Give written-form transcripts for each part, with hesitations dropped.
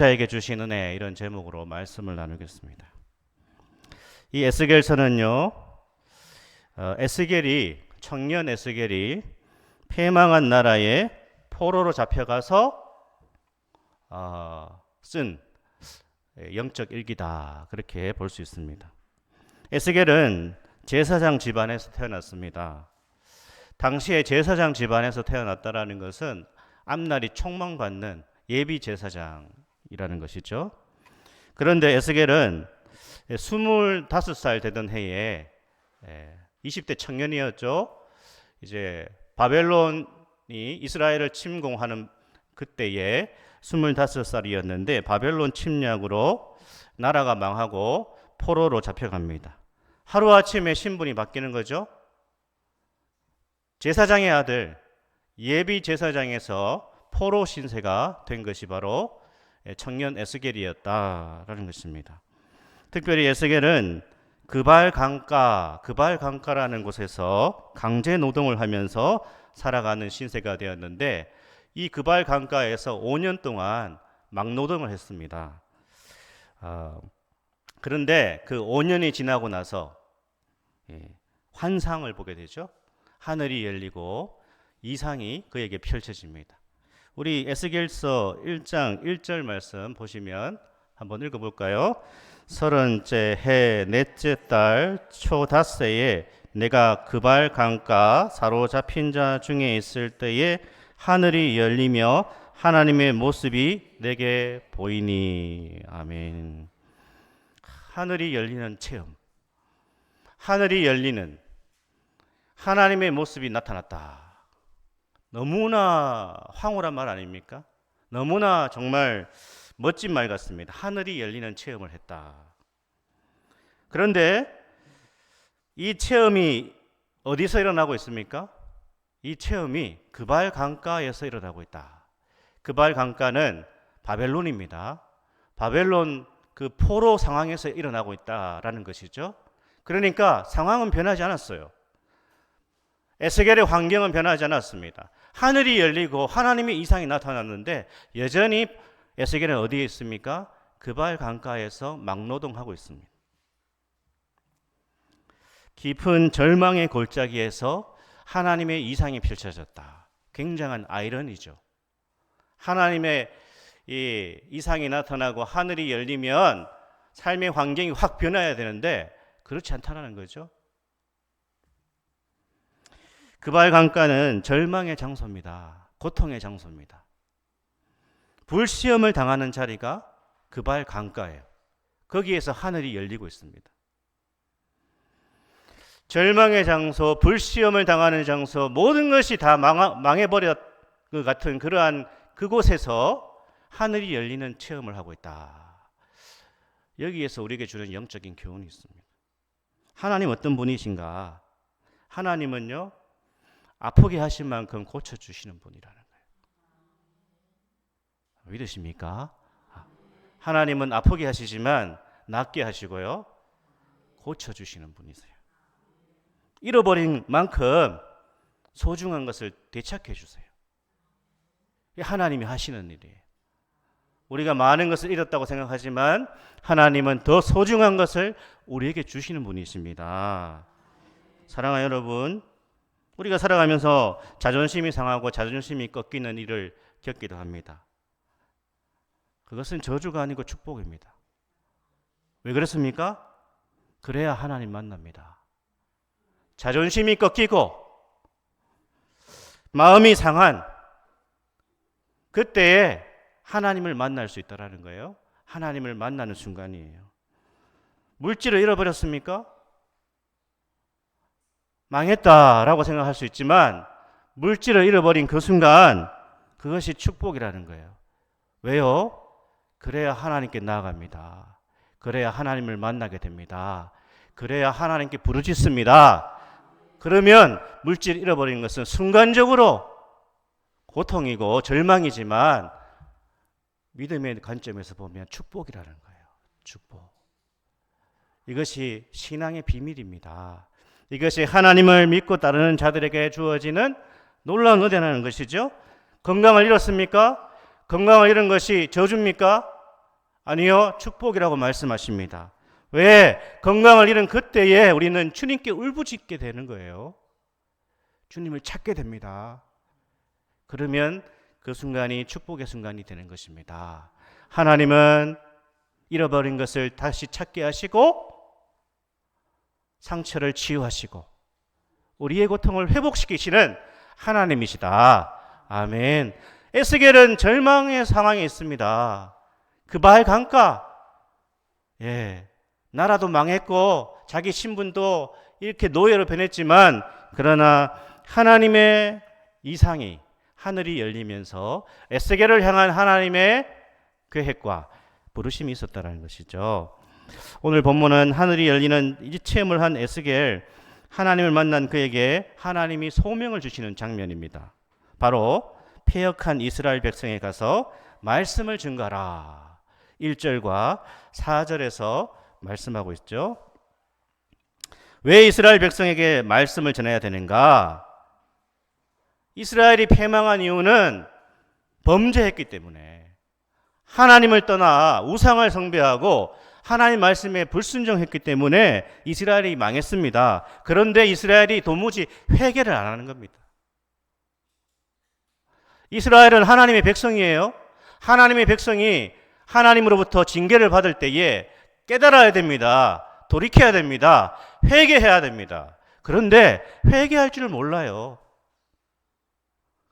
자에게 주신 은혜, 이런 제목으로 말씀을 나누겠습니다. 이 에스겔서는요, 청년 에스겔이 패망한 나라에 포로로 잡혀가서 쓴 영적 일기다, 그렇게 볼 수 있습니다. 에스겔은 제사장 집안에서 태어났습니다. 당시에 제사장 집안에서 태어났다라는 것은 앞날이 촉망받는 예비 제사장이라는 것이죠. 그런데 에스겔은 25살 되던 해에 20대 청년이었죠. 이제 바벨론이 이스라엘을 침공하는 그때에 25살이었는데 바벨론 침략으로 나라가 망하고 포로로 잡혀갑니다. 하루아침에 신분이 바뀌는 거죠. 제사장의 아들, 예비 제사장에서 포로 신세가 된 것이 바로 청년 에스겔이었다라는 것입니다. 특별히 에스겔은 그발 강가라는 곳에서 강제 노동을 하면서 살아가는 신세가 되었는데, 이 그발 강가에서 5년 동안 막노동을 했습니다. 그런데 그 5년이 지나고 나서 환상을 보게 되죠. 하늘이 열리고 이상이 그에게 펼쳐집니다. 우리 에스겔서 1장 1절 말씀 보시면 한번 읽어볼까요? 30째 해 넷째 달 초 닷새에 내가 그발 강가 사로잡힌 자 중에 있을 때에 하늘이 열리며 하나님의 모습이 내게 보이니. 아멘. 하늘이 열리는 체험, 하늘이 열리는 하나님의 모습이 나타났다. 너무나 황홀한 말 아닙니까? 너무나 정말 멋진 말 같습니다. 하늘이 열리는 체험을 했다. 그런데 이 체험이 어디서 일어나고 있습니까? 이 체험이 그발 강가에서 일어나고 있다. 그발 강가는 바벨론입니다. 바벨론 그 포로 상황에서 일어나고 있다라는 것이죠. 그러니까 상황은 변하지 않았어요. 에스겔의 환경은 변하지 않았습니다. 하늘이 열리고 하나님의 이상이 나타났는데 여전히 에스겔은 어디에 있습니까? 그발 강가에서 막노동하고 있습니다. 깊은 절망의 골짜기에서 하나님의 이상이 펼쳐졌다. 굉장한 아이러니죠. 하나님의 이 이상이 나타나고 하늘이 열리면 삶의 환경이 확 변해야 되는데 그렇지 않다는 거죠. 그발 강가는 절망의 장소입니다. 고통의 장소입니다. 불시험을 당하는 자리가 그발 강가예요. 거기에서 하늘이 열리고 있습니다. 절망의 장소, 불시험을 당하는 장소, 모든 것이 다 망해버렸 것 같은 그러한 그곳에서 하늘이 열리는 체험을 하고 있다. 여기에서 우리에게 주는 영적인 교훈이 있습니다. 하나님 어떤 분이신가? 하나님은요, 아프게 하신 만큼 고쳐주시는 분이라는 거예요. 믿으십니까? 하나님은 아프게 하시지만 낫게 하시고요, 고쳐주시는 분이세요. 잃어버린 만큼 소중한 것을 되찾게 해주세요. 하나님이 하시는 일이에요. 우리가 많은 것을 잃었다고 생각하지만 하나님은 더 소중한 것을 우리에게 주시는 분이십니다. 사랑하는 여러분, 우리가 살아가면서 자존심이 상하고 자존심이 꺾이는 일을 겪기도 합니다. 그것은 저주가 아니고 축복입니다. 왜 그렇습니까? 그래야 하나님 만납니다. 자존심이 꺾이고 마음이 상한 그때에 하나님을 만날 수 있다는 거예요. 하나님을 만나는 순간이에요. 물질을 잃어버렸습니까? 망했다라고 생각할 수 있지만 물질을 잃어버린 그 순간 그것이 축복이라는 거예요. 왜요? 그래야 하나님께 나아갑니다. 그래야 하나님을 만나게 됩니다. 그래야 하나님께 부르짖습니다. 그러면 물질 잃어버린 것은 순간적으로 고통이고 절망이지만 믿음의 관점에서 보면 축복이라는 거예요. 축복. 이것이 신앙의 비밀입니다. 이것이 하나님을 믿고 따르는 자들에게 주어지는 놀라운 은혜라는 것이죠. 건강을 잃었습니까? 건강을 잃은 것이 저주입니까? 아니요, 축복이라고 말씀하십니다. 왜? 건강을 잃은 그때에 우리는 주님께 울부짖게 되는 거예요. 주님을 찾게 됩니다. 그러면 그 순간이 축복의 순간이 되는 것입니다. 하나님은 잃어버린 것을 다시 찾게 하시고 상처를 치유하시고 우리의 고통을 회복시키시는 하나님이시다. 아멘. 에스겔은 절망의 상황에 있습니다. 그바알 강가, 나라도 망했고 자기 신분도 이렇게 노예로 변했지만 그러나 하나님의 이상이 하늘이 열리면서 에스겔을 향한 하나님의 계획과 부르심이 있었다는 것이죠. 오늘 본문은 하늘이 열리는 이 체험을 한 에스겔, 하나님을 만난 그에게 하나님이 소명을 주시는 장면입니다. 바로 패역한 이스라엘 백성에 가서 말씀을 증거하라. 1절과 4절에서 말씀하고 있죠. 왜 이스라엘 백성에게 말씀을 전해야 되는가? 이스라엘이 패망한 이유는 범죄했기 때문에, 하나님을 떠나 우상을 숭배하고 하나님 말씀에 불순종했기 때문에 이스라엘이 망했습니다. 그런데 이스라엘이 도무지 회개를 안 하는 겁니다. 이스라엘은 하나님의 백성이에요. 하나님의 백성이 하나님으로부터 징계를 받을 때에 깨달아야 됩니다. 돌이켜야 됩니다. 회개해야 됩니다. 그런데 회개할 줄 몰라요.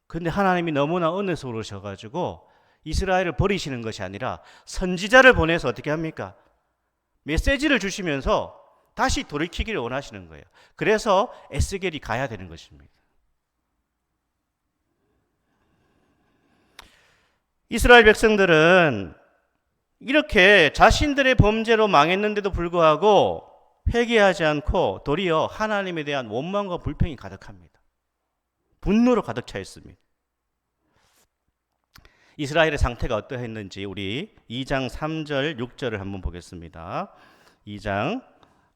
그런데 하나님이 너무나 은혜스러우셔가지고 이스라엘을 버리시는 것이 아니라 선지자를 보내서 어떻게 합니까? 메시지를 주시면서 다시 돌이키기를 원하시는 거예요. 그래서 에스겔이 가야 되는 것입니다. 이스라엘 백성들은 이렇게 자신들의 범죄로 망했는데도 불구하고 회개하지 않고 도리어 하나님에 대한 원망과 불평이 가득합니다. 분노로 가득 차 있습니다. 이스라엘의 상태가 어떠했는지 우리 2장 3절 6절을 한번 보겠습니다. 2장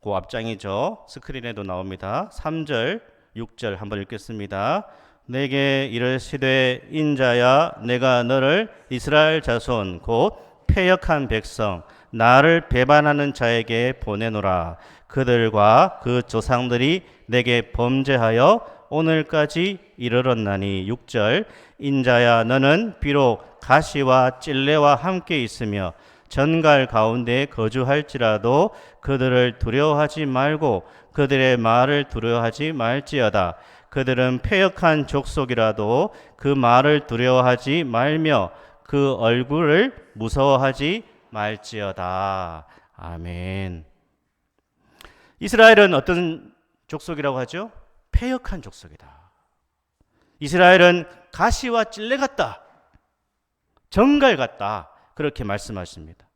그 앞장이죠. 스크린에도 나옵니다. 3절 6절 한번 읽겠습니다. 내게 이르시되 인자야 내가 너를 이스라엘 자손 곧 패역한 백성 나를 배반하는 자에게 보내노라. 그들과 그 조상들이 내게 범죄하여 오늘까지 이르렀나니. 6절 인자야 너는 비록 가시와 찔레와 함께 있으며 전갈 가운데 거주할지라도 그들을 두려워하지 말고 그들의 말을 두려워하지 말지어다. 그들은 패역한 족속이라도 그 말을 두려워하지 말며 그 얼굴을 무서워하지 말지어다. 아멘. 이스라엘은 어떤 족속이라고 하죠? 패역한 족속이다. 이스라엘은 가시와 찔레 같다. 정갈 같다. 그렇게 말씀하십니다.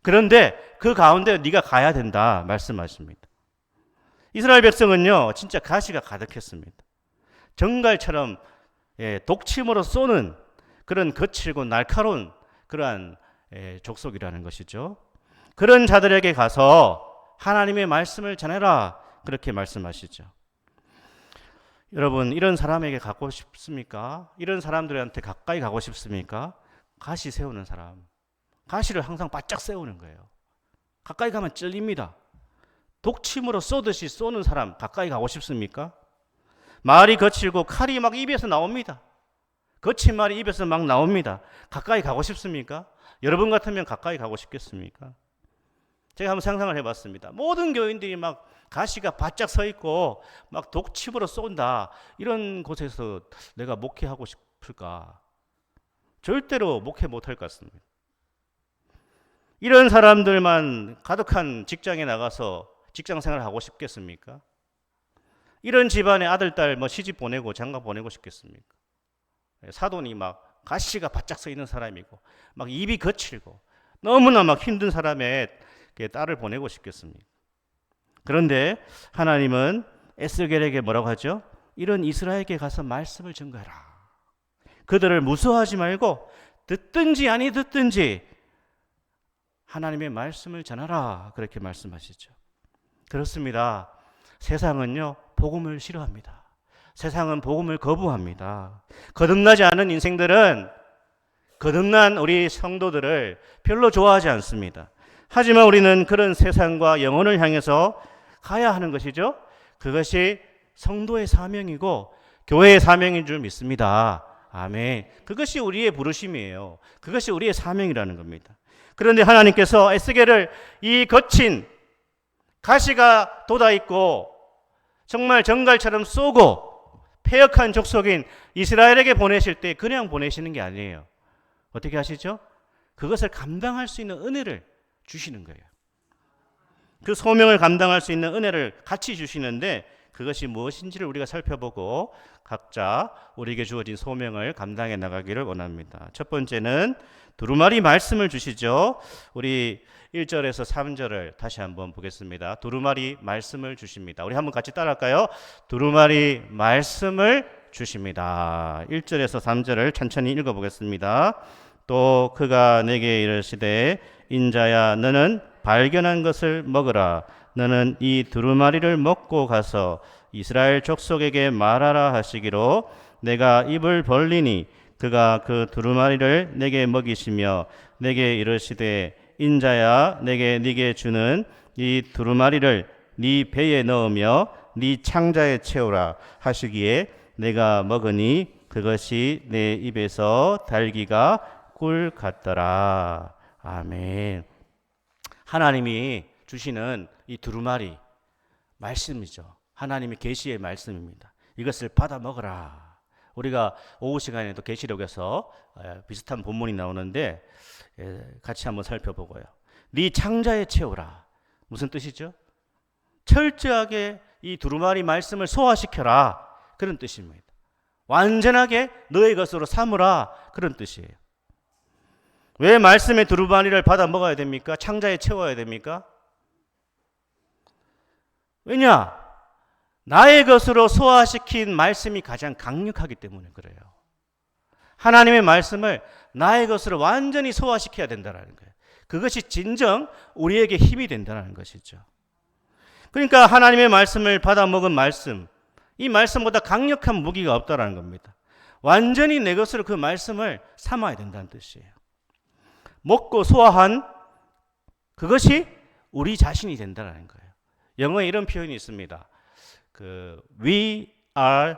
그런데 그 가운데 네가 가야 된다 말씀하십니다. 이스라엘 백성은요 진짜 가시가 가득했습니다. 정갈처럼 독침으로 쏘는 그런 거칠고 날카로운 그러한 족속이라는 것이죠. 그런 자들에게 가서 하나님의 말씀을 전해라 그렇게 말씀하시죠. 여러분 이런 사람에게 가고 싶습니까? 이런 사람들한테 가까이 가고 싶습니까? 가시 세우는 사람, 가시를 항상 바짝 세우는 거예요. 가까이 가면 찔립니다. 독침으로 쏘듯이 쏘는 사람 가까이 가고 싶습니까? 말이 거칠고 칼이 막 입에서 나옵니다. 거친 말이 입에서 막 나옵니다. 가까이 가고 싶습니까? 여러분 같으면 가까이 가고 싶겠습니까? 제가 한번 상상을 해봤습니다. 모든 교인들이 막 가시가 바짝 서 있고 막 독침으로 쏜다. 이런 곳에서 내가 목회하고 싶을까? 절대로 목회 못할 것 같습니다. 이런 사람들만 가득한 직장에 나가서 직장 생활을 하고 싶겠습니까? 이런 집안의 아들, 딸 시집 보내고 장가 보내고 싶겠습니까? 사돈이 막 가시가 바짝 서 있는 사람이고 막 입이 거칠고 너무나 막 힘든 사람의 딸을 보내고 싶겠습니까? 그런데 하나님은 에스겔에게 뭐라고 하죠? 이런 이스라엘에게 가서 말씀을 증거해라. 그들을 무서워하지 말고 듣든지 아니 듣든지 하나님의 말씀을 전하라. 그렇게 말씀하시죠. 그렇습니다. 세상은요 복음을 싫어합니다. 세상은 복음을 거부합니다. 거듭나지 않은 인생들은 거듭난 우리 성도들을 별로 좋아하지 않습니다. 하지만 우리는 그런 세상과 영혼을 향해서 가야 하는 것이죠. 그것이 성도의 사명이고 교회의 사명인 줄 믿습니다. 아멘. 그것이 우리의 부르심이에요. 그것이 우리의 사명이라는 겁니다. 그런데 하나님께서 에스겔을 이 거친 가시가 돋아있고 정말 정갈처럼 쏘고 패역한 족속인 이스라엘에게 보내실 때 그냥 보내시는 게 아니에요. 어떻게 하시죠? 그것을 감당할 수 있는 은혜를 주시는 거예요. 그 소명을 감당할 수 있는 은혜를 같이 주시는데 그것이 무엇인지를 우리가 살펴보고 각자 우리에게 주어진 소명을 감당해 나가기를 원합니다. 첫 번째는 두루마리 말씀을 주시죠. 우리 1절에서 3절을 다시 한번 보겠습니다. 두루마리 말씀을 주십니다. 우리 한번 같이 따라할까요? 두루마리 말씀을 주십니다. 1절에서 3절을 천천히 읽어보겠습니다. 또 그가 내게 이르시되 인자야 너는 발견한 것을 먹으라. 너는 이 두루마리를 먹고 가서 이스라엘 족속에게 말하라 하시기로 내가 입을 벌리니 그가 그 두루마리를 내게 먹이시며 내게 이르시되 인자야 내게 네게 주는 이 두루마리를 네 배에 넣으며 네 창자에 채우라 하시기에 내가 먹으니 그것이 내 입에서 달기가 꿀 같더라. 아멘. 하나님이 주시는 이 두루마리 말씀이죠. 하나님의 계시의 말씀입니다. 이것을 받아 먹어라. 우리가 오후 시간에도 계시록에서 비슷한 본문이 나오는데 같이 한번 살펴보고요. 네 창자에 채우라. 무슨 뜻이죠? 철저하게 이 두루마리 말씀을 소화시켜라. 그런 뜻입니다. 완전하게 너의 것으로 삼으라. 그런 뜻이에요. 왜 말씀의 두루마리를 받아 먹어야 됩니까? 창자에 채워야 됩니까? 왜냐? 나의 것으로 소화시킨 말씀이 가장 강력하기 때문에 그래요. 하나님의 말씀을 나의 것으로 완전히 소화시켜야 된다는 거예요. 그것이 진정 우리에게 힘이 된다는 것이죠. 그러니까 하나님의 말씀을 받아 먹은 말씀, 이 말씀보다 강력한 무기가 없다는 겁니다. 완전히 내 것으로 그 말씀을 삼아야 된다는 뜻이에요. 먹고 소화한 그것이 우리 자신이 된다는 거예요. 영어에 이런 표현이 있습니다. we are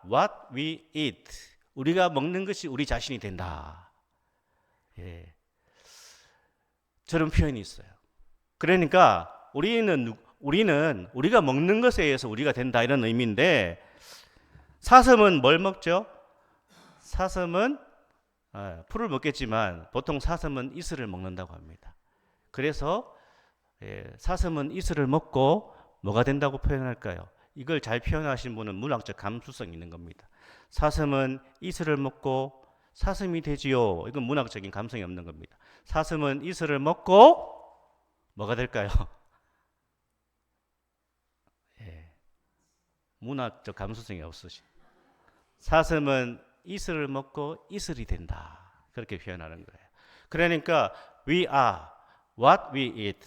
what we eat. 우리가 먹는 것이 우리 자신이 된다. 예. 저런 표현이 있어요. 그러니까 우리는 우리가 먹는 것에 의해서 우리가 된다 이런 의미인데 사슴은 뭘 먹죠? 사슴은 풀을 먹겠지만 보통 사슴은 이슬을 먹는다고 합니다. 그래서 사슴은 이슬을 먹고 뭐가 된다고 표현할까요? 이걸 잘 표현하신 분은 문학적 감수성이 있는 겁니다. 사슴은 이슬을 먹고 사슴이 되지요. 이건 문학적인 감성이 없는 겁니다. 사슴은 이슬을 먹고 뭐가 될까요? 문학적 감수성이 없으시. 사슴은 이슬을 먹고 이슬이 된다. 그렇게 표현하는 거예요. 그러니까 we are what we eat.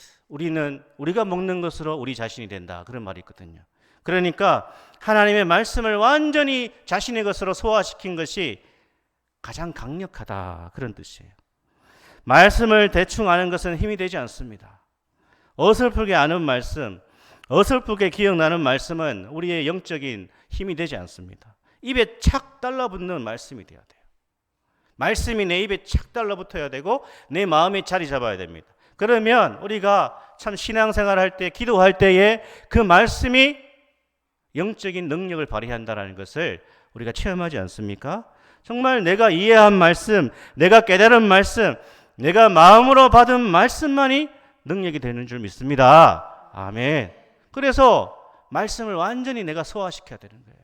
우리가 먹는 것으로 우리 자신이 된다. 그런 말이 있거든요. 그러니까 하나님의 말씀을 완전히 자신의 것으로 소화시킨 것이 가장 강력하다. 그런 뜻이에요. 말씀을 대충 아는 것은 힘이 되지 않습니다. 어설프게 아는 말씀, 어설프게 기억나는 말씀은 우리의 영적인 힘이 되지 않습니다. 입에 착 달라붙는 말씀이 돼야 돼요. 말씀이 내 입에 착 달라붙어야 되고 내 마음에 자리 잡아야 됩니다. 그러면 우리가 참 신앙생활 할 때, 기도할 때에 그 말씀이 영적인 능력을 발휘한다는 것을 우리가 체험하지 않습니까? 정말 내가 이해한 말씀, 내가 깨달은 말씀, 내가 마음으로 받은 말씀만이 능력이 되는 줄 믿습니다. 아멘. 그래서 말씀을 완전히 내가 소화시켜야 되는 거예요.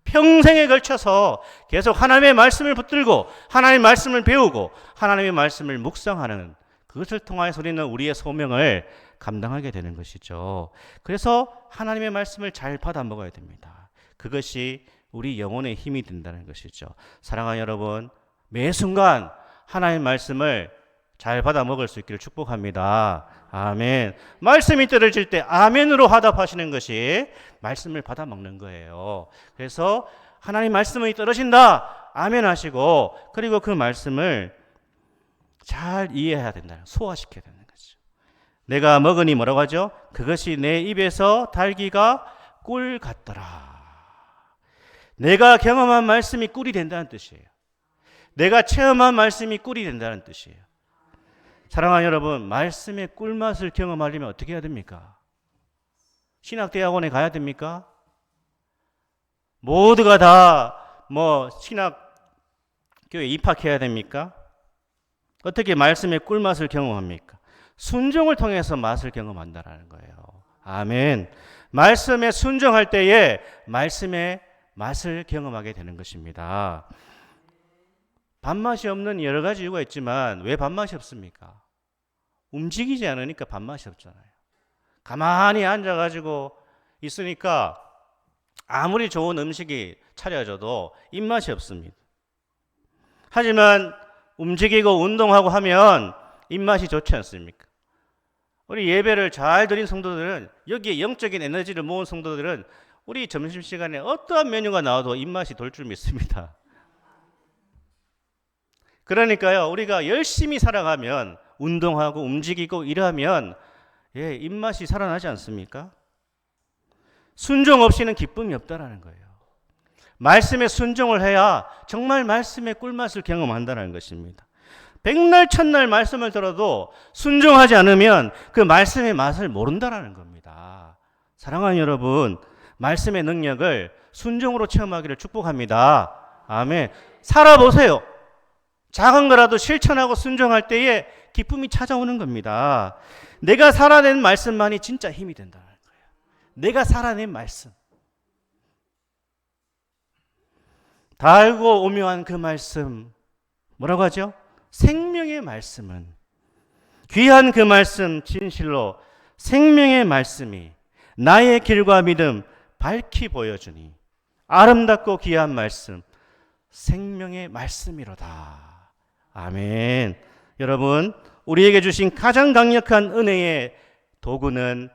평생에 걸쳐서 계속 하나님의 말씀을 붙들고 하나님의 말씀을 배우고 하나님의 말씀을 묵상하는 그것을 통하여서 우리는 우리의 소명을 감당하게 되는 것이죠. 그래서 하나님의 말씀을 잘 받아 먹어야 됩니다. 그것이 우리 영혼의 힘이 된다는 것이죠. 사랑하는 여러분, 매 순간 하나님의 말씀을 잘 받아 먹을 수 있기를 축복합니다. 아멘. 말씀이 떨어질 때 아멘으로 화답하시는 것이 말씀을 받아 먹는 거예요. 그래서 하나님 말씀이 떨어진다. 아멘 하시고, 그리고 그 말씀을 잘 이해해야 된다. 소화시켜야 되는 거죠. 내가 먹으니 뭐라고 하죠? 그것이 내 입에서 달기가 꿀 같더라. 내가 경험한 말씀이 꿀이 된다는 뜻이에요. 내가 체험한 말씀이 꿀이 된다는 뜻이에요. 사랑하는 여러분, 말씀의 꿀맛을 경험하려면 어떻게 해야 됩니까? 신학대학원에 가야 됩니까? 모두가 다 신학교에 입학해야 됩니까? 어떻게 말씀의 꿀맛을 경험합니까? 순종을 통해서 맛을 경험한다는 거예요. 아멘. 말씀에 순종할 때에 말씀의 맛을 경험하게 되는 것입니다. 밥맛이 없는 여러 가지 이유가 있지만 왜 밥맛이 없습니까? 움직이지 않으니까 밥맛이 없잖아요. 가만히 앉아가지고 있으니까 아무리 좋은 음식이 차려져도 입맛이 없습니다. 하지만 움직이고 운동하고 하면 입맛이 좋지 않습니까? 우리 예배를 잘 드린 성도들은, 여기에 영적인 에너지를 모은 성도들은 우리 점심시간에 어떠한 메뉴가 나와도 입맛이 돌 줄 믿습니다. 그러니까요, 우리가 열심히 살아가면, 운동하고 움직이고 일하면 입맛이 살아나지 않습니까? 순종 없이는 기쁨이 없다라는 거예요. 말씀에 순종을 해야 정말 말씀의 꿀맛을 경험한다는 것입니다. 백날 천날 말씀을 들어도 순종하지 않으면 그 말씀의 맛을 모른다라는 겁니다. 사랑하는 여러분, 말씀의 능력을 순종으로 체험하기를 축복합니다. 아멘. 살아보세요. 작은 거라도 실천하고 순종할 때에 기쁨이 찾아오는 겁니다. 내가 살아낸 말씀만이 진짜 힘이 된다는 거예요. 내가 살아낸 말씀. 달고 오묘한 그 말씀, 뭐라고 하죠? 생명의 말씀은, 귀한 그 말씀, 진실로 생명의 말씀이 나의 길과 믿음 밝히 보여주니 아름답고 귀한 말씀, 생명의 말씀이로다. 아멘. 여러분, 우리에게 주신 가장 강력한 은혜의 도구는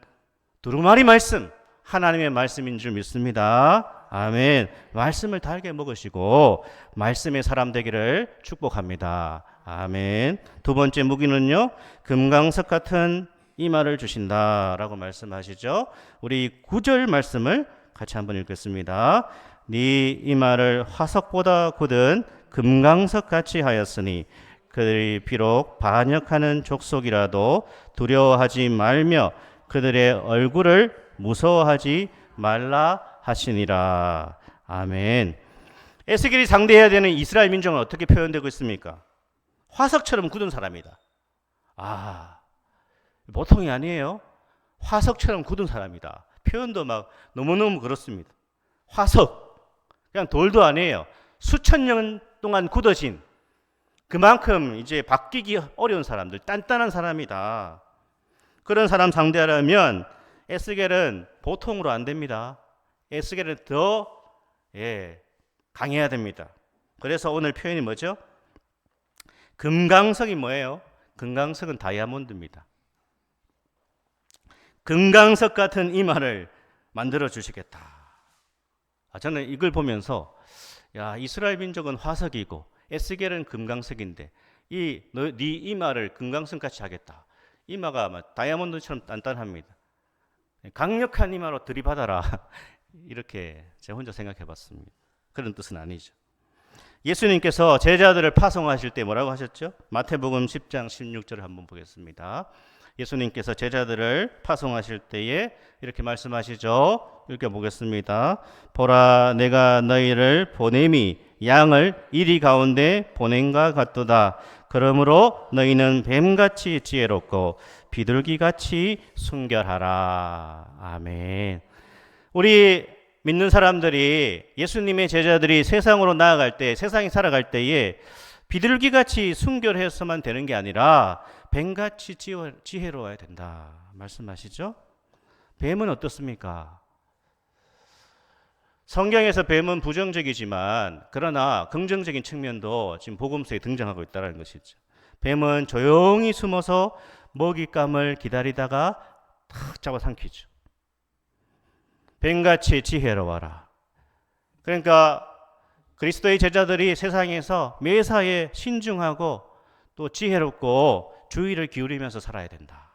두루마리 말씀, 하나님의 말씀인 줄 믿습니다. 아멘. 말씀을 달게 먹으시고 말씀의 사람 되기를 축복합니다. 아멘. 두 번째 무기는요, 금강석 같은 이마를 주신다라고 말씀하시죠. 우리 9절 말씀을 같이 한번 읽겠습니다. 네 이마를 화석보다 굳은 금강석 같이 하였으니 그들이 비록 반역하는 족속이라도 두려워하지 말며 그들의 얼굴을 무서워하지 말라 하시니라. 아멘. 에스겔이 상대해야 되는 이스라엘 민족은 어떻게 표현되고 있습니까? 화석처럼 굳은 사람이다. 보통이 아니에요. 화석처럼 굳은 사람이다. 표현도 막 너무너무 그렇습니다. 화석, 그냥 돌도 아니에요. 수천 년 동안 굳어진, 그만큼 이제 바뀌기 어려운 사람들, 단단한 사람이다. 그런 사람 상대하려면 에스겔은 보통으로 안 됩니다. 에스겔은 더 강해야 됩니다. 그래서 오늘 표현이 뭐죠? 금강석이 뭐예요? 금강석은 다이아몬드입니다. 금강석 같은 이마를 만들어 주시겠다. 저는 이걸 보면서 이스라엘 민족은 화석이고 에스겔은 금강석인데 네 이마를 금강석 같이 하겠다. 이마가 다이아몬드처럼 단단합니다. 강력한 이마로 들이받아라. 이렇게 제가 혼자 생각해 봤습니다. 그런 뜻은 아니죠. 예수님께서 제자들을 파송하실 때 뭐라고 하셨죠? 마태복음 10장 16절을 한번 보겠습니다. 예수님께서 제자들을 파송하실 때에 이렇게 말씀하시죠. 읽어보겠습니다. 보라, 내가 너희를 보냄이 양을 이리 가운데 보냄과 같도다. 그러므로 너희는 뱀같이 지혜롭고 비둘기같이 순결하라. 아멘. 우리 믿는 사람들이, 예수님의 제자들이 세상으로 나아갈 때, 세상에 살아갈 때에 비둘기같이 순결해서만 되는 게 아니라 뱀같이 지혜로워야 된다 말씀하시죠. 뱀은 어떻습니까? 성경에서 뱀은 부정적이지만 그러나 긍정적인 측면도 지금 복음서에 등장하고 있다는 것이죠. 뱀은 조용히 숨어서 먹잇감을 기다리다가 탁 잡아삼키죠. 뱀같이 지혜로워라. 그러니까 그리스도의 제자들이 세상에서 매사에 신중하고 또 지혜롭고 주의를 기울이면서 살아야 된다.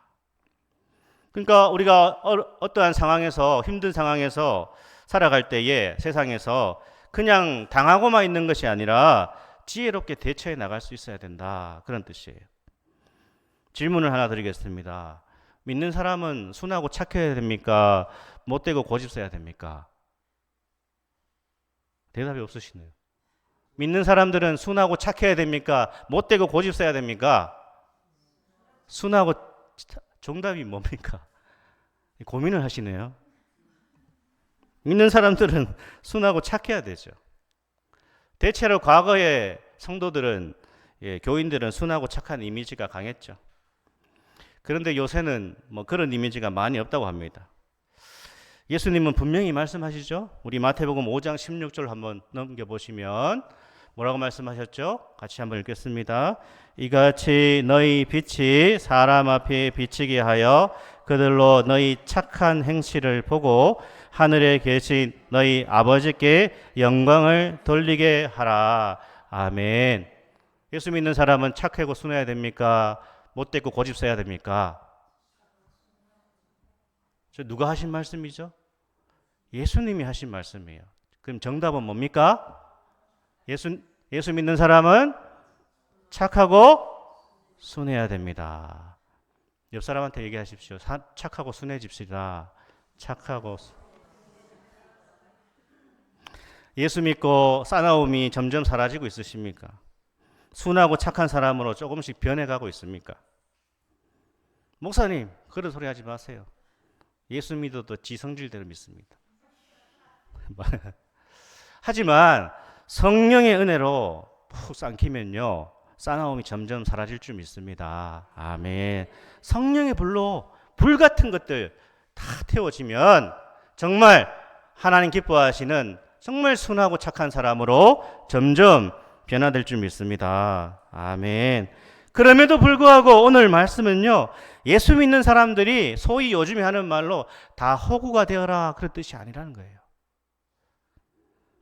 그러니까 우리가 어떠한 상황에서, 힘든 상황에서 살아갈 때에 세상에서 그냥 당하고만 있는 것이 아니라 지혜롭게 대처해 나갈 수 있어야 된다. 그런 뜻이에요. 질문을 하나 드리겠습니다. 믿는 사람은 순하고 착해야 됩니까? 못되고 고집서야 됩니까? 대답이 없으시네요. 믿는 사람들은 순하고 착해야 됩니까? 못되고 고집서야 됩니까? 순하고, 정답이 뭡니까? 고민을 하시네요. 믿는 사람들은 순하고 착해야 되죠. 대체로 과거의 성도들은, 교인들은 순하고 착한 이미지가 강했죠. 그런데 요새는 뭐 그런 이미지가 많이 없다고 합니다. 예수님은 분명히 말씀하시죠. 우리 마태복음 5장 16절 한번 넘겨보시면 뭐라고 말씀하셨죠? 같이 한번 읽겠습니다. 이같이 너희 빛이 사람 앞에 비치게 하여 그들로 너희 착한 행실을 보고 하늘에 계신 너희 아버지께 영광을 돌리게 하라. 아멘. 예수 믿는 사람은 착하고 순해야 됩니까? 못되고 고집서야 됩니까? 저 누가 하신 말씀이죠? 예수님이 하신 말씀이에요. 그럼 정답은 뭡니까? 예수 믿는 사람은 착하고 순해야 됩니다. 옆 사람한테 얘기하십시오. 착하고 순해집시다. 착하고. 예수 믿고 싸나움이 점점 사라지고 있으십니까? 순하고 착한 사람으로 조금씩 변해가고 있습니까? 목사님, 그런 소리 하지 마세요. 예수 믿어도 지 성질대로 믿습니다. 하지만 성령의 은혜로 푹 삼키면요, 싸나움이 점점 사라질 줄 믿습니다. 아멘. 성령의 불로 불 같은 것들 다 태워지면 정말 하나님 기뻐하시는 정말 순하고 착한 사람으로 점점 변화될 줄 믿습니다. 아멘. 그럼에도 불구하고 오늘 말씀은요, 예수 믿는 사람들이 소위 요즘에 하는 말로 다 호구가 되어라, 그런 뜻이 아니라는 거예요.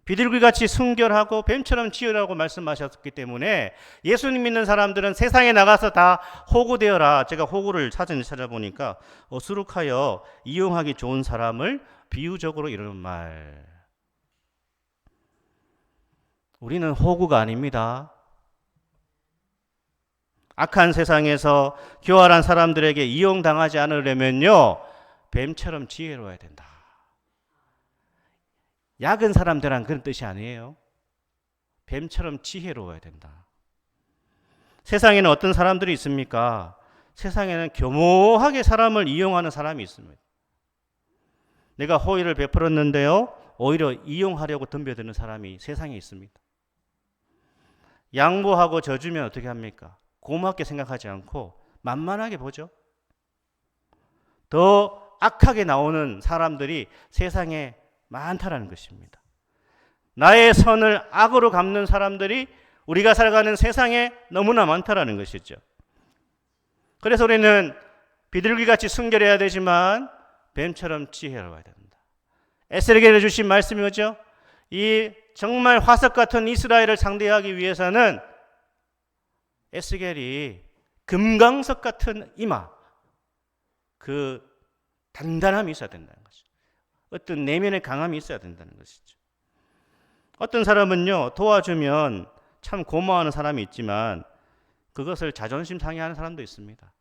비둘기같이 순결하고 뱀처럼 지으라고 말씀하셨기 때문에 예수님 믿는 사람들은 세상에 나가서 다 호구 되어라. 제가 호구를 사전에 찾아보니까 어수룩하여 이용하기 좋은 사람을 비유적으로 이르는 말. 우리는 호구가 아닙니다. 악한 세상에서 교활한 사람들에게 이용당하지 않으려면요, 뱀처럼 지혜로워야 된다. 약은 사람 되란 그런 뜻이 아니에요. 뱀처럼 지혜로워야 된다. 세상에는 어떤 사람들이 있습니까? 세상에는 교모하게 사람을 이용하는 사람이 있습니다. 내가 호의를 베풀었는데요, 오히려 이용하려고 덤벼드는 사람이 세상에 있습니다. 양보하고 져주면 어떻게 합니까? 고맙게 생각하지 않고 만만하게 보죠. 더 악하게 나오는 사람들이 세상에 많다라는 것입니다. 나의 선을 악으로 갚는 사람들이 우리가 살아가는 세상에 너무나 많다라는 것이죠. 그래서 우리는 비둘기같이 순결해야 되지만 뱀처럼 지혜로워야 됩니다. 에스겔에 주신 말씀이 뭐죠? 이 정말 화석 같은 이스라엘을 상대하기 위해서는 에스겔이 금강석 같은 이마, 그 단단함이 있어야 된다는 거죠. 어떤 내면의 강함이 있어야 된다는 것이죠. 어떤 사람은요, 도와주면 참 고마워하는 사람이 있지만 그것을 자존심 상해하는 사람도 있습니다.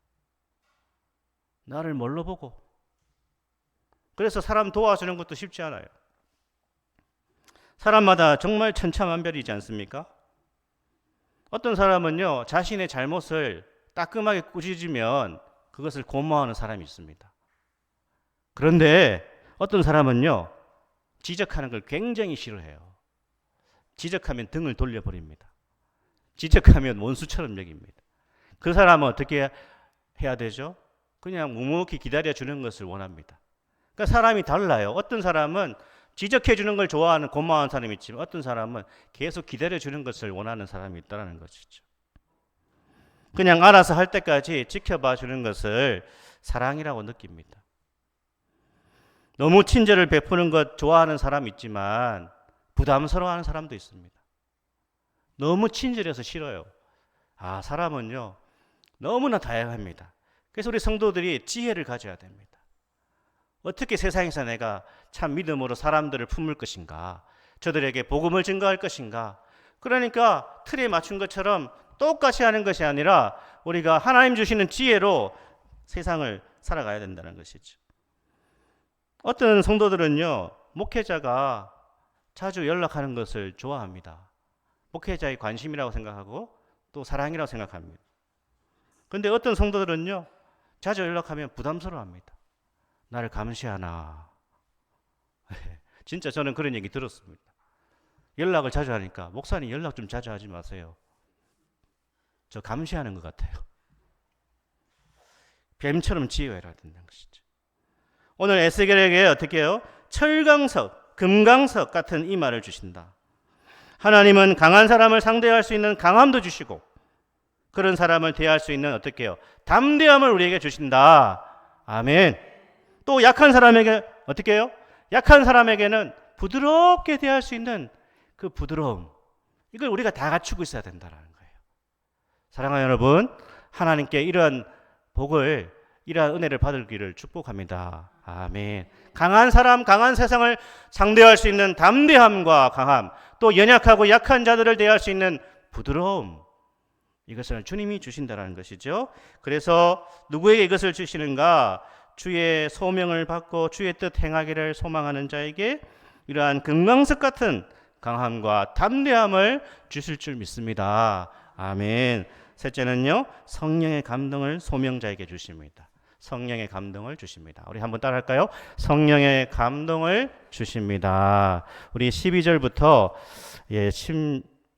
나를 뭘로 보고. 그래서 사람 도와주는 것도 쉽지 않아요. 사람마다 정말 천차만별이지 않습니까? 어떤 사람은요, 자신의 잘못을 따끔하게 꾸짖으면 그것을 고마워하는 사람이 있습니다. 그런데 어떤 사람은요, 지적하는 걸 굉장히 싫어해요. 지적하면 등을 돌려버립니다. 지적하면 원수처럼 여깁니다. 그 사람은 어떻게 해야 되죠? 그냥 묵묵히 기다려주는 것을 원합니다. 그러니까 사람이 달라요. 어떤 사람은 지적해주는 걸 좋아하는 고마워하는 사람이 있지만 어떤 사람은 계속 기다려주는 것을 원하는 사람이 있다는 것이죠. 그냥 알아서 할 때까지 지켜봐 주는 것을 사랑이라고 느낍니다. 너무 친절을 베푸는 것 좋아하는 사람이 있지만 부담스러워하는 사람도 있습니다. 너무 친절해서 싫어요. 사람은요, 너무나 다양합니다. 그래서 우리 성도들이 지혜를 가져야 됩니다. 어떻게 세상에서 내가 참 믿음으로 사람들을 품을 것인가, 저들에게 복음을 증거할 것인가. 그러니까 틀에 맞춘 것처럼 똑같이 하는 것이 아니라 우리가 하나님 주시는 지혜로 세상을 살아가야 된다는 것이죠. 어떤 성도들은요, 목회자가 자주 연락하는 것을 좋아합니다. 목회자의 관심이라고 생각하고 또 사랑이라고 생각합니다. 그런데 어떤 성도들은요, 자주 연락하면 부담스러워합니다. 나를 감시하나. 진짜 저는 그런 얘기 들었습니다. 연락을 자주 하니까 목사님 연락 좀 자주 하지 마세요. 저 감시하는 것 같아요. 뱀처럼 지혜해야 된다는 것이죠. 오늘 에스겔에게 어떻게 해요? 철강석, 금강석 같은 이 말을 주신다. 하나님은 강한 사람을 상대할 수 있는 강함도 주시고 그런 사람을 대할 수 있는 어떻게 해요? 담대함을 우리에게 주신다. 아멘. 또 약한 사람에게 어떻게 해요? 약한 사람에게는 부드럽게 대할 수 있는 그 부드러움, 이걸 우리가 다 갖추고 있어야 된다는 거예요. 사랑하는 여러분, 하나님께 이런 복을, 이러한 은혜를 받을기를 축복합니다. 아멘. 강한 사람, 강한 세상을 상대할 수 있는 담대함과 강함, 또 연약하고 약한 자들을 대할 수 있는 부드러움, 이것을 주님이 주신다는 것이죠. 그래서 누구에게 이것을 주시는가? 주의 소명을 받고 주의 뜻 행하기를 소망하는 자에게 이러한 금강석 같은 강함과 담대함을 주실 줄 믿습니다. 아멘. 셋째는요, 성령의 감동을 소명자에게 주십니다. 성령의 감동을 주십니다. 우리 한번 따라할까요? 성령의 감동을 주십니다. 우리 12절부터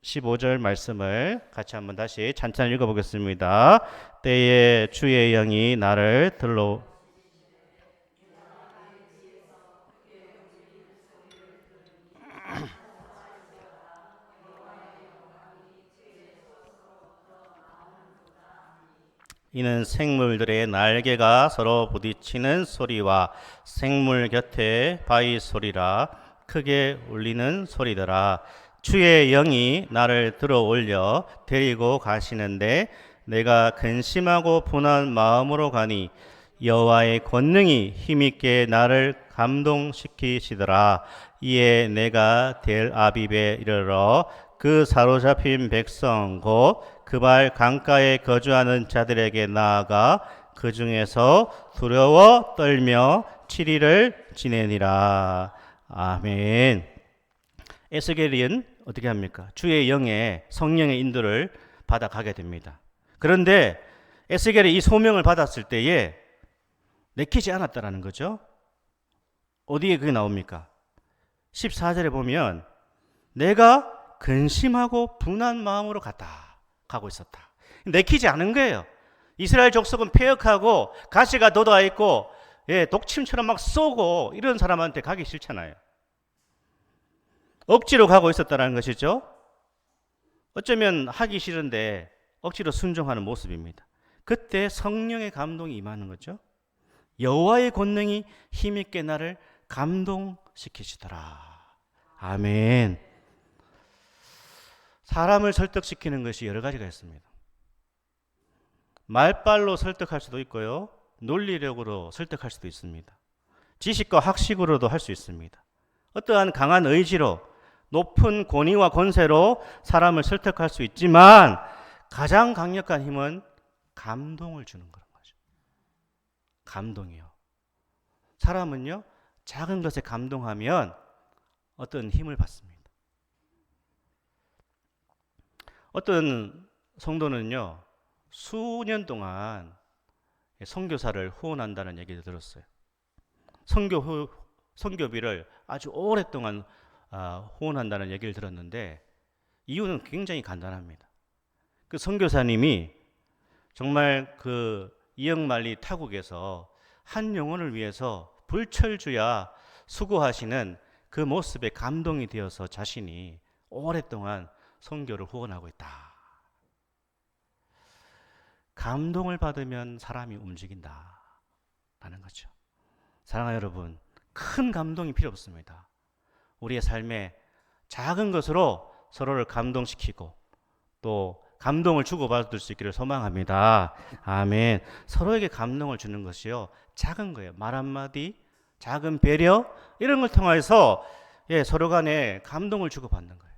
15절 말씀을 같이 한번 다시 찬찬히 읽어보겠습니다. 때에 주의 영이 나를 들러 이는 생물들의 날개가 서로 부딪히는 소리와 생물 곁에 바위 소리라 크게 울리는 소리더라. 주의 영이 나를 들어 올려 데리고 가시는데 내가 근심하고 분한 마음으로 가니 여호와의 권능이 힘있게 나를 감동시키시더라. 이에 내가 델 아비브에 이르러 그 사로잡힌 백성 곧 그발 강가에 거주하는 자들에게 나아가 그 중에서 두려워 떨며 7일을 지내니라. 아멘. 에스겔은 어떻게 합니까? 주의 영의 성령의 인도를 받아 가게 됩니다. 그런데 에스겔이 이 소명을 받았을 때에 내키지 않았다라는 거죠. 어디에 그게 나옵니까? 14절에 보면 내가 근심하고 분한 마음으로 가고 있었다. 내키지 않은 거예요. 이스라엘 족속은 폐역하고 가시가 돋아 있고 독침처럼 막 쏘고 이런 사람한테 가기 싫잖아요. 억지로 가고 있었다는 것이죠. 어쩌면 하기 싫은데 억지로 순종하는 모습입니다. 그때 성령의 감동이 임하는 거죠. 여호와의 권능이 힘있게 나를 감동시키시더라. 아멘. 사람을 설득시키는 것이 여러 가지가 있습니다. 말빨로 설득할 수도 있고요, 논리력으로 설득할 수도 있습니다. 지식과 학식으로도 할 수 있습니다. 어떠한 강한 의지로, 높은 권위와 권세로 사람을 설득할 수 있지만 가장 강력한 힘은 감동을 주는 그런 거죠. 감동이요. 사람은요, 작은 것에 감동하면 어떤 힘을 받습니다. 어떤 성도는요, 수년 동안 선교사를 후원한다는 얘기를 들었어요. 선교비를 아주 오랫동안 후원한다는 얘기를 들었는데 이유는 굉장히 간단합니다. 그 선교사님이 정말 그 이역만리 타국에서 한 영혼을 위해서 불철주야 수고하시는 그 모습에 감동이 되어서 자신이 오랫동안 선교를 후원하고 있다. 감동을 받으면 사람이 움직인다 라는 거죠. 사랑하는 여러분, 큰 감동이 필요 없습니다. 우리의 삶에 작은 것으로 서로를 감동시키고 또 감동을 주고받을 수 있기를 소망합니다. 아멘. 서로에게 감동을 주는 것이요, 작은 거예요. 말 한마디, 작은 배려, 이런 걸 통해서 서로 간에 감동을 주고받는 거예요.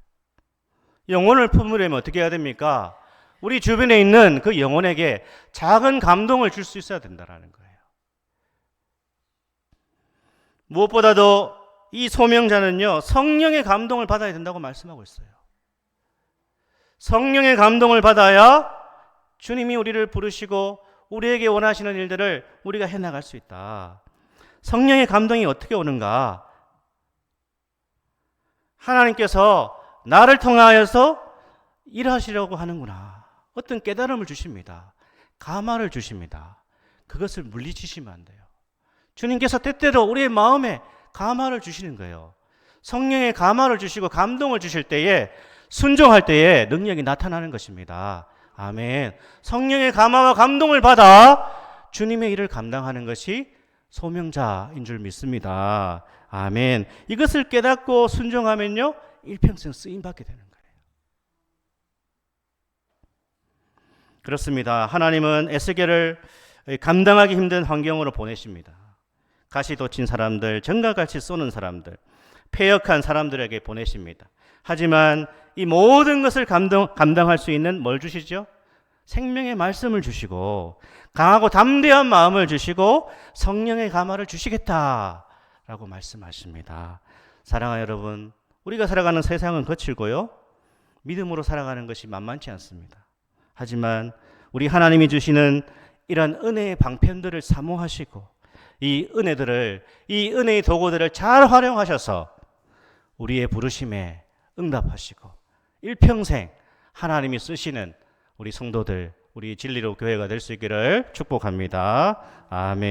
영혼을 품으려면 어떻게 해야 됩니까? 우리 주변에 있는 그 영혼에게 작은 감동을 줄 수 있어야 된다는 거예요. 무엇보다도 이 소명자는요, 성령의 감동을 받아야 된다고 말씀하고 있어요. 성령의 감동을 받아야 주님이 우리를 부르시고 우리에게 원하시는 일들을 우리가 해나갈 수 있다. 성령의 감동이 어떻게 오는가? 하나님께서 나를 통하여서 일하시려고 하는구나. 어떤 깨달음을 주십니다. 감화를 주십니다. 그것을 물리치시면 안 돼요. 주님께서 때때로 우리의 마음에 감화를 주시는 거예요. 성령의 감화를 주시고 감동을 주실 때에, 순종할 때에 능력이 나타나는 것입니다. 아멘. 성령의 감화와 감동을 받아 주님의 일을 감당하는 것이 소명자인 줄 믿습니다. 아멘. 이것을 깨닫고 순종하면요, 일평생 쓰임받게 되는 거예요. 그렇습니다. 하나님은 에스겔을 감당하기 힘든 환경으로 보내십니다. 가시 돋친 사람들, 정갈같이 쏘는 사람들, 패역한 사람들에게 보내십니다. 하지만 이 모든 것을 감당할 수 있는 뭘 주시죠? 생명의 말씀을 주시고 강하고 담대한 마음을 주시고 성령의 감화를 주시겠다라고 말씀하십니다. 사랑하는 여러분, 우리가 살아가는 세상은 거칠고요, 믿음으로 살아가는 것이 만만치 않습니다. 하지만 우리 하나님이 주시는 이런 은혜의 방편들을 사모하시고 이 은혜의 도구들을 잘 활용하셔서 우리의 부르심에 응답하시고 일평생 하나님이 쓰시는 우리 성도들, 우리 진리로 교회가 될 수 있기를 축복합니다. 아멘.